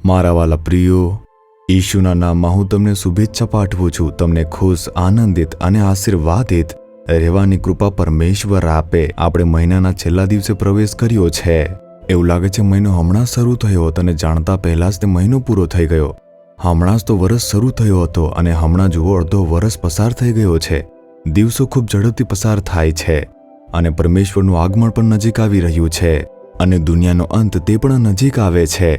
મારા વાલા પ્રિયો, ઈશુના નામમાં હું તમને શુભેચ્છા પાઠવું છું. તમને ખુશ, આનંદિત અને આશીર્વાદિત રહેવાની કૃપા પરમેશ્વર આપે. આપણે મહિનાના છેલ્લા દિવસે પ્રવેશ કર્યો છે. એવું લાગે છે મહિનો હમણાં શરૂ થયો હતો અને જાણતા પહેલા જ તે મહિનો પૂરો થઈ ગયો. હમણાં જ તો વરસ શરૂ થયો હતો અને હમણાં જુઓ અડધો વરસ પસાર થઈ ગયો છે. દિવસો ખૂબ ઝડપથી પસાર થાય છે અને પરમેશ્વરનું આગમન પણ નજીક આવી રહ્યું છે અને દુનિયાનો અંત તે પણ નજીક આવે છે.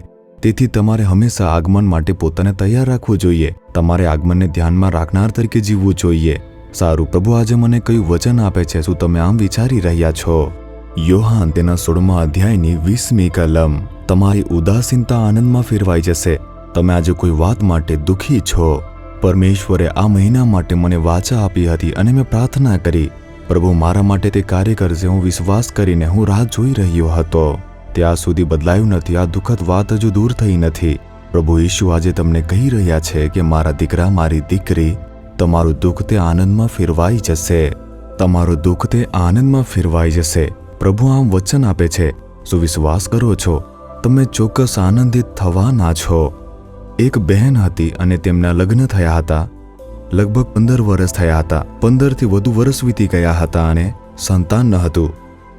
તેથી તમારે હંમેશા આગમન માટે પોતાને તૈયાર રાખવું જોઈએ. તમારે આગમનને ધ્યાનમાં રાખનાર તરીકે જીવવું જોઈએ. સારું, પ્રભુ આજે મને કયું વચન આપે છે? શું તમે આમ વિચારી રહ્યા છો? યોહાન તેના 16મા અધ્યાયની 20મી કલમ. તમારી ઉદાસીનતા આનંદમાં ફેરવાઈ જશે. તમે આજે કોઈ વાત માટે દુઃખી છો. પરમેશ્વરે આ મહિના માટે મને વાચા આપી હતી અને મેં પ્રાર્થના કરી, પ્રભુ મારા માટે તે કાર્ય કરશે. હું વિશ્વાસ કરીને હું રાહ જોઈ રહ્યો હતો. ત્યાં સુધી બદલાયું નથી. આ દુઃખદ વાત હજુ દૂર થઈ નથી. પ્રભુ ઈશુ આજે તમને કહી રહ્યા છે કે મારા દીકરા, મારી દીકરી, તમારું દુઃખ તે આનંદમાં ફેરવાઈ જશે. તમારું દુઃખ તે આનંદમાં ફેરવાઈ જશે. પ્રભુ આમ વચન આપે છે. શું વિશ્વાસ કરો છો? તમે ચોક્કસ આનંદિત થવાના છો. એક બહેન હતી અને તેમના લગ્ન થયા હતા. લગભગ 15 વર્ષ થયા હતા. 15થી વધુ વર્ષ વીતી ગયા હતા અને સંતાન ન હતું.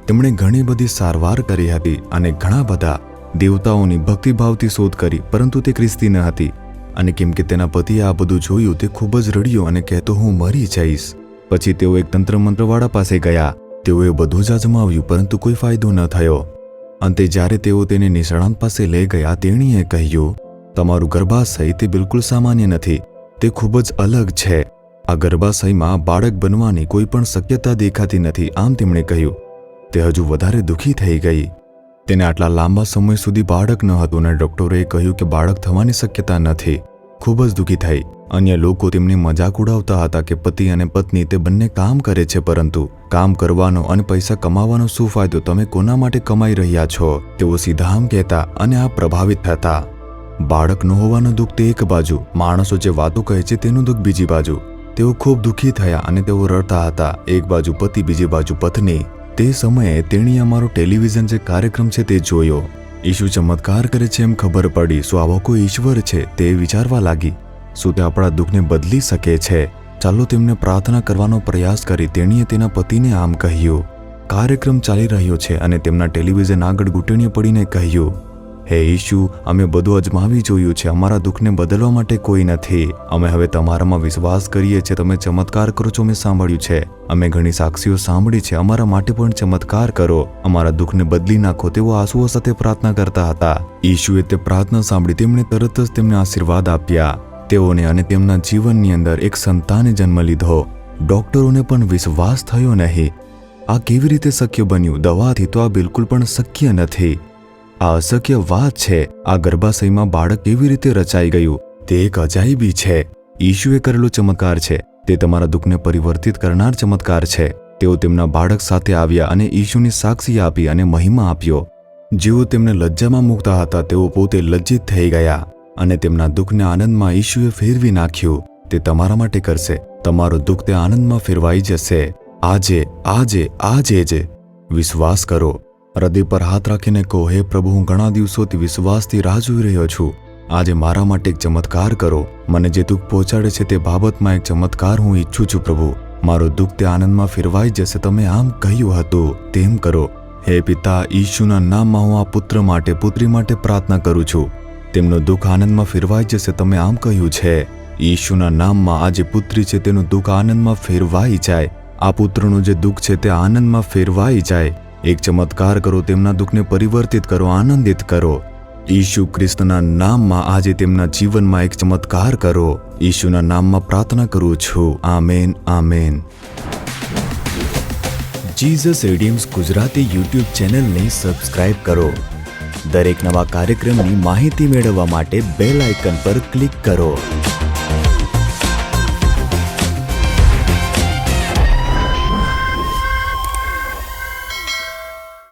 તેમણે ઘણી બધી સારવાર કરી હતી અને ઘણા બધા દેવતાઓની ભક્તિભાવથી શોધ કરી, પરંતુ તે ખ્રિસ્તી ન હતી. અને કેમ કે તેના પતિએ આ બધું જોયું, તે ખૂબ જ રડ્યો અને કહેતો, હું મરી જઈશ. પછી તેઓ એક તંત્ર મંત્રવાળા પાસે ગયા. તેઓએ બધું જ અજમાવ્યું, પરંતુ કોઈ ફાયદો ન થયો. અંતે જ્યારે તેઓ તેને નિષ્ણાત પાસે લઈ ગયા, તેણીએ કહ્યું, તમારું ગર્ભાશય તે બિલકુલ સામાન્ય નથી. તે ખૂબ જ અલગ છે. આ ગર્ભાશયમાં બાળક બનવાની કોઈ પણ શક્યતા દેખાતી નથી. આમ તેમણે કહ્યું. તે હજુ વધારે દુઃખી થઈ ગઈ. તેને આટલા લાંબા સમય સુધી બાળક ન હતું અને ડોક્ટરોએ કહ્યું કે બાળક થવાની શક્યતા નથી. ખૂબ જ દુઃખી થઈ. અન્ય લોકો તેમની મજાક ઉડાવતા હતા કે પતિ અને પત્ની તે બંને કામ કરે છે, પરંતુ કામ કરવાનો અને પૈસા કમાવાનો શું ફાયદો? તમે કોના માટે કમાઈ રહ્યા છો? તેઓ સીધા આમ કહેતા અને આ પ્રભાવિત થતા. બાળક ન હોવાનું દુઃખ તે એક બાજુ, માણસો જે વાતો કહે છે તેનું દુઃખ બીજી બાજુ. તેઓ ખૂબ દુઃખી થયા અને તેઓ રડતા હતા. એક બાજુ પતિ, બીજી બાજુ પત્ની. તે સમયે તેણીએ અમારો ટેલિવિઝન જે કાર્યક્રમ છે તે જોયો. ઈશુ ચમત્કાર કરે છે એમ ખબર પડી. શું આવો કોઈ ઈશ્વર છે? તે વિચારવા લાગી. શું તે આપણા દુઃખને બદલી શકે છે? ચાલો તેમને પ્રાર્થના કરવાનો પ્રયાસ કરી. તેણીએ તેના પતિને આમ કહ્યું. કાર્યક્રમ ચાલી રહ્યો છે અને તેમના ટેલિવિઝન આગળ ઘૂંટણીએ પડીને કહ્યું, હે ઈશુ, અમે બધું અજમાવી જોયું છે. અમારા દુઃખને બદલવા માટે કોઈ નથી. અમે હવે તમારામાં વિશ્વાસ કરીએ છીએ. તમે ચમત્કાર કરો છો, મેં સાંભળ્યું છે. અમે ઘણી સાક્ષીઓ સાંભળી છે. અમારા માટે પણ ચમત્કાર કરો. અમારા દુઃખને બદલી નાખો. તેઓ આંસુઓ સાથે પ્રાર્થના કરતા હતા. ઈશુએ તે પ્રાર્થના સાંભળી. તેમણે તરત જ તેમને આશીર્વાદ આપ્યા. તેઓને અને તેમના જીવનની અંદર એક સંતાને જન્મ લીધો. ડોક્ટરોને પણ વિશ્વાસ થયો નહીં. આ કેવી રીતે શક્ય બન્યું? દવાથી તો આ બિલકુલ પણ શક્ય નથી. આ અશક્ય વાત છે. આ ગર્ભાશયમાં બાળક કેવી રીતે રચાઈ ગયું? તે એક અજાયબી છે. ઈશુએ કરેલો ચમત્કાર છે. તે તમારા દુઃખને પરિવર્તિત કરનાર ચમત્કાર છે. તેઓ તેમના બાળક સાથે આવ્યા અને ઈશુની સાક્ષી આપી અને મહિમા આપ્યો. જેઓ તેમને લજ્જામાં મૂકતા હતા, તેઓ પોતે લજ્જિત થઈ ગયા અને તેમના દુઃખને આનંદમાં ઈશુએ ફેરવી નાખ્યું. તે તમારા માટે કરશે. તમારું દુઃખ તે આનંદમાં ફેરવાઈ જશે. આજે આજે આજે જ વિશ્વાસ કરો. હૃદય પર હાથ રાખીને કહો, હે પ્રભુ, હું ઘણા દિવસોથી વિશ્વાસથી રાહ જોઈ રહ્યો છું. આજે મારા માટે એક ચમત્કાર કરો. મને જે દુઃખ પહોંચાડે છે તે બાબતમાં એક ચમત્કાર હું ઈચ્છું છું. પ્રભુ, મારું દુઃખ તે આનંદમાં ફેરવાઈ જશે. તમે આમ કહ્યું હતું તેમ કરો. હે પિતા, ઈશુના નામમાં હું આ પુત્ર માટે, પુત્રી માટે પ્રાર્થના કરું છું. તેમનું દુઃખ આનંદમાં ફેરવાઈ જશે. તમે આમ કહ્યું છે. ઈશુના નામમાં આ જે પુત્રી છે તેનું દુઃખ આનંદમાં ફેરવાઈ જાય. આ પુત્રનું જે દુઃખ છે તે આનંદમાં ફેરવાઈ જાય. એક ચમત્કાર કરો. તેમના દુઃખને પરિવર્તિત કરો, આનંદિત કરો. ઈશુ ખ્રિસ્તના નામમાં આજે તેમના જીવનમાં એક ચમત્કાર કરો. ઈશુના નામમાં પ્રાર્થના કરું છું. Amen, amen. Jesus Redeems Gujarati YouTube ચેનલને સબસ્ક્રાઇબ કરો. દરેક નવા કાર્યક્રમની માહિતી મેળવવા માટે બેલ આઇકન પર ક્લિક કરો.